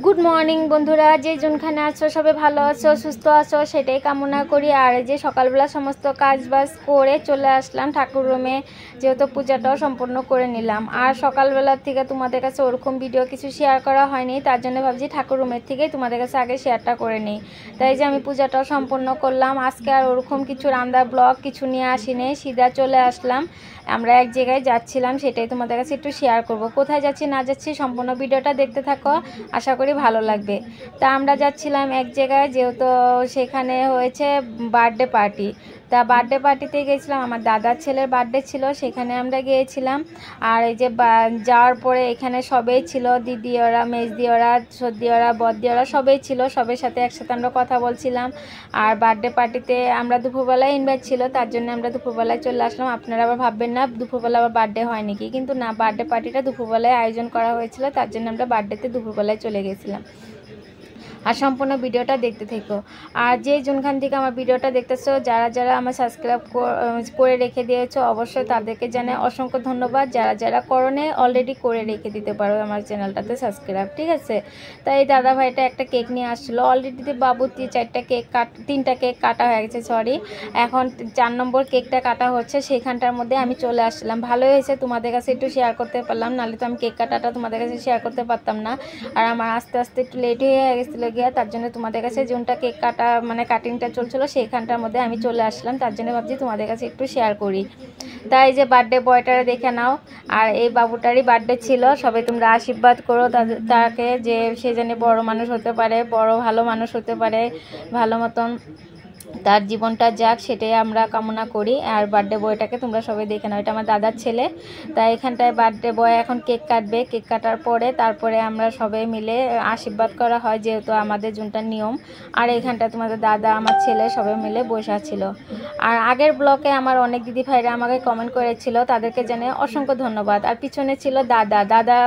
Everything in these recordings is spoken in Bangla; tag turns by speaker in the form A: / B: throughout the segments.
A: गुड मर्निंग बंधुरा जे जोनखाने आछो सबाई भालो आछो सुस्थ आछो सेटाई कामना करी। और जे सकालबेला समस्त काज बाज करे चले आसलाम ठाकुर रूमे, जेहेतु पूजाटाओ सम्पन्न करे निलाम। और सकालबेला थेके तोमादेर काछे ओरकम भिडियो किछु शेयार करा हयनि, तार जोन्नो भाबछि ठाकुर रूमेर थेकेई तोमादेर काछे आगे शेयारटा करे नेই। ताई जे आमि पूजाटाओ सम्पन्न करलाम। आजके आर ओरकम किछु रान्नार ब्लग किछु निये आसिनि, सीधा चले आसलाम। আমরা এক জায়গায় যাচ্ছিলাম, সেটাই তোমাদের কাছে একটু শেয়ার করব। কোথায় যাচ্ছি না যাচ্ছি সম্পূর্ণ ভিডিওটা দেখতে থাকো, আশা করি ভালো লাগবে। তা আমরা যাচ্ছিলাম এক জায়গায়, যেহেতু সেখানে হয়েছে বার্থডে পার্টি। তা বার্থডে পার্টিতে গিয়েছিলাম, আমার দাদার ছেলের বার্থডে ছিল, সেখানে আমরা গিয়েছিলাম। আর এই যে যাওয়ার পরে এখানে সবাই ছিল, দিদি ওরা, মেজদি ওরা, সর্দি ওরা, বদ্দি ওরা সবাই ছিল। সবার সাথে একসাথে আমরা কথা বলছিলাম। আর বার্থডে পার্টিতে আমরা দুপুরবেলায় ইনভাইট ছিল, তার জন্য আমরা দুপুরবেলায় চলে আসলাম। আপনারা আবার ভাববেন না দুপুরবেলা আবার বার্থডে হয় নাকি, কিন্তু না, বার্থডে পার্টিটা দুপুরবেলায় আয়োজন করা হয়েছিল, তার জন্য আমরা বার্থডেতে দুপুরবেলায় চলে গেছিলাম। আর সম্পূর্ণ ভিডিওটা দেখতে থেকো। আর যে যোনখান থেকে আমার ভিডিওটা দেখতেছো, যারা যারা আমার সাবস্ক্রাইব করে রেখে দিয়েছো, অবশ্যই তাদেরকে জানাই অসংখ্য ধন্যবাদ। যারা যারা করোনে অলরেডি করে রেখে দিতে পারো আমার চ্যানেলটাতে সাবস্ক্রাইব, ঠিক আছে। তাই দাদা ভাইটা একটা কেক নিয়ে আসছিলো, অলরেডি বাবু 3টা কেক কাটা হয়ে গেছে, সরি। এখন 4 নম্বর কেকটা কাটা হচ্ছে, সেইখানটার মধ্যে আমি চলে আসছিলাম। ভালোই হয়েছে তোমাদের কাছে একটু শেয়ার করতে পারলাম, নাহলে তো আমি কেক কাটাটা তোমাদের কাছে শেয়ার করতে পারতাম না। আর আমার আস্তে আস্তে একটু লেট হয়ে গেছিলো গিয়া, তার জন্য তোমাদের কাছে যোনটা কেক কাটা মানে কাটিংটা চলছিল সেইখানটার মধ্যে আমি চলে আসলাম, তার জন্য ভাবছি তোমাদের কাছে একটু শেয়ার করি। তাই যে বার্থডে বয়টারে দেখে নাও। আর এই বাবুটারই বার্থডে ছিল, সবাই তোমরা আশীর্বাদ করো তাকে, যে সে যেন বড় মানুষ হতে পারে, বড় ভালো মানুষ হতে পারে, ভালো মতন তার জীবনটা যাক, সেটাই আমরা কামনা করি। আর বার্থডে বয়টাকে তোমরা সবাই দেখে নাও, এটা আমার দাদার ছেলে। তাই এখানটায় বার্থডে বয় এখন কেক কাটবে, কেক কাটার পরে তারপরে আমরা সবাই মিলে আশীর্বাদ করা হয়, যেহেতু আমাদের যোনটা নিয়ম। আর এখানটা তোমাদের দাদা, আমার ছেলে সবাই মিলে বসা ছিল। আর আগের ব্লকে আমার অনেক দিদি ভাইরা আমাকে কমেন্ট করেছিল, তাদেরকে জানাই অসংখ্য ধন্যবাদ। আর পিছনে ছিল দাদা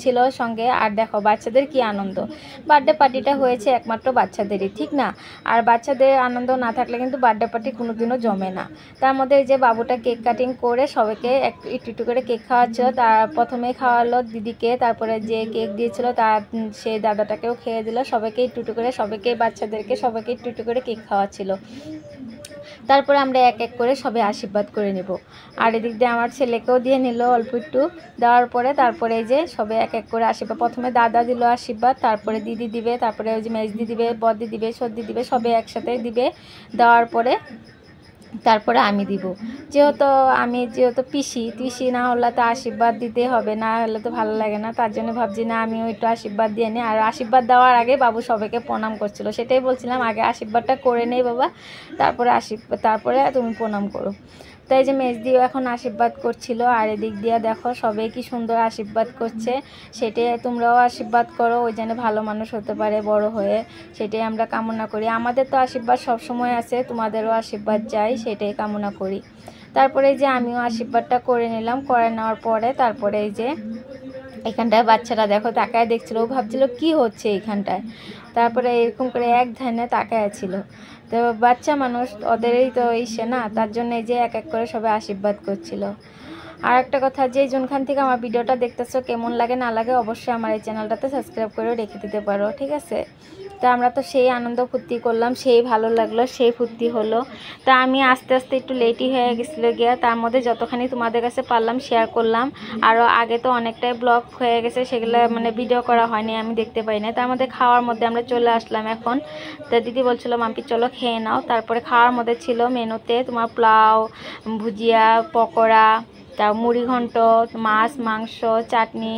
A: ছিল সঙ্গে। আর দেখো বাচ্চাদের কি আনন্দ, বার্থডে পার্টিটা হয়েছে একমাত্র বাচ্চাদেরই, ঠিক না। আর বাচ্চাদের আনন্দ না থাকলে কিন্তু বার্থডে পার্টি কোনোদিনও জমে না। তার মধ্যে এই যে বাবুটা কেক কাটিং করে সবাইকে একটু করে কেক খাওয়াচ্ছিল। তার প্রথমেই খাওয়ালো দিদিকে, তারপরে যে কেক দিয়েছিল তার সেই দাদাটাকেও খেয়ে দিল। সবাইকে একটু করে, সবাইকে বাচ্চাদেরকে সবাইকে একটু করে কেক খাওয়াচ্ছিল। তারপরে আমরা এক এক করে সবাই আশীর্বাদ করে নেব। আর এদিক দিয়ে আমার ছেলেকেও দিয়ে নিল অল্প একটু, দেওয়ার পরে তারপরে এই যে সবাই এক এক করে আশীর্বাদ, প্রথমে দাদা দিল আশীর্বাদ, তারপরে দিদি দিবে, তারপরে ওই যে মেজদি দিবে, বদ্দি দিবে, সর্দি দিবে, সবাই একসাথে দিবে। দেওয়ার পরে তারপরে আমি দিব, যেহেতু পিসি না হলে তো আশীর্বাদ দিতে হবে, না হলে তো ভালো লাগে না। তার জন্য ভাবছি না আমিও একটু আশীর্বাদ দিয়ে নিই। আর আশীর্বাদ দেওয়ার আগে বাবু সবাইকে প্রণাম করছিল, সেটাই বলছিলাম আগে আশীর্বাদটা করে নেই বাবা, তারপরে তুমি প্রণাম করো। তাই যে মেজদিও এখন আশীর্বাদ করছিল। আর এদিক দিয়ে দেখো সবাই কি সুন্দর আশীর্বাদ করছে, সেটাই তোমরাও আশীর্বাদ করো, ওই যেন ভালো মানুষ হতে পারে বড় হয়ে, সেটাই আমরা কামনা করি। আমাদের তো আশীর্বাদ সবসময় আছে, তোমাদেরও আশীর্বাদ চাই, সেটাই কামনা করি। তারপরে যে আমিও আশীর্বাদটা করে নিলাম, করে নেওয়ার পরে তারপরে এই যে এখানটায় বাচ্চারা দেখো তাকায় দেখছিল, ও ভাবছিল কি হচ্ছে এইখানটায়। তারপরে এরকম করে এক ধ্যানে তাকায় ছিল। তো বাচ্চা মানুষ ওদেরই তো ইসে না, তার জন্য এই যে এক এক করে সবাই আশীর্বাদ করছিল। আর একটা কথা, যে যোনখান থেকে আমার ভিডিওটা দেখতেছো, কেমন লাগে না লাগে অবশ্যই আমার এই চ্যানেলটাতে সাবস্ক্রাইব করে রেখে দিতে পারো, ঠিক আছে। তা আমরা তো সেই আনন্দ ফুর্তি করলাম, সেই ভালো লাগলো, সেই ফুর্তি হলো। তা আমি আস্তে আস্তে একটু লেটই হয়ে গেছিলো গিয়া, তার মধ্যে যতখানি তোমাদের কাছে পারলাম শেয়ার করলাম। আরও আগে তো অনেকটাই ব্লগ হয়ে গেছে, সেগুলো মানে ভিডিও করা হয়নি, আমি দেখতে পাই না। তার মধ্যে খাওয়ার মধ্যে আমরা চলে আসলাম এখন। তা দিদি বলছিল মাম্পি চলো খেয়ে নাও। তারপরে খাওয়ার মধ্যে ছিল মেনুতে তোমার পোলাও, ভুজিয়া, পকোড়া, তা মুড়ি ঘন্ট, মাছ, মাংস, চাটনি,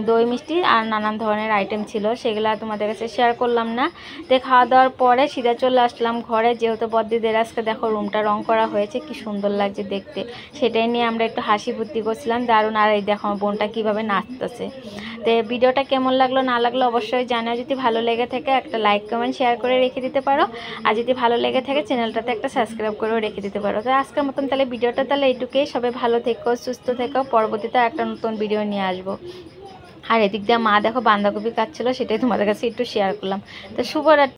A: দই মিষ্টি আর নানান ধরনের আইটেম ছিল, সেগুলো তোমাদের কাছে শেয়ার করলাম না। তো খাওয়া দাওয়ার পরে সিধা চলে আসলাম ঘরে, যেহেতু বদ্দিদের আজকে দেখো রুমটা রং করা হয়েছে, কি সুন্দর লাগছে দেখতে, সেটাই নিয়ে আমরা একটু হাসি ফুর্তি করছিলাম দারুণ। আর এই দেখো বোনটা কীভাবে নাচতেছে। তো ভিডিওটা কেমন লাগলো না লাগলো অবশ্যই জানাও। যদি ভালো লেগে থাকে একটা লাইক কমেন্ট শেয়ার করে রেখে দিতে পারো, আর যদি ভালো লেগে থাকে চ্যানেলটাতে একটা সাবস্ক্রাইব করেও রেখে দিতে পারো। তো আজকের মতন তাহলে ভিডিওটা এইটুকুই, সবাই ভালো থেকো, সুস্থ থেকো, পরবর্তীতে একটা নতুন ভিডিও নিয়ে আসবো। আর এদিক দিয়ে মা দেখো বাঁধাকপি কাটছিল, সেটাই তোমাদের কাছে একটু শেয়ার করলাম। তো শুভরাত্রি।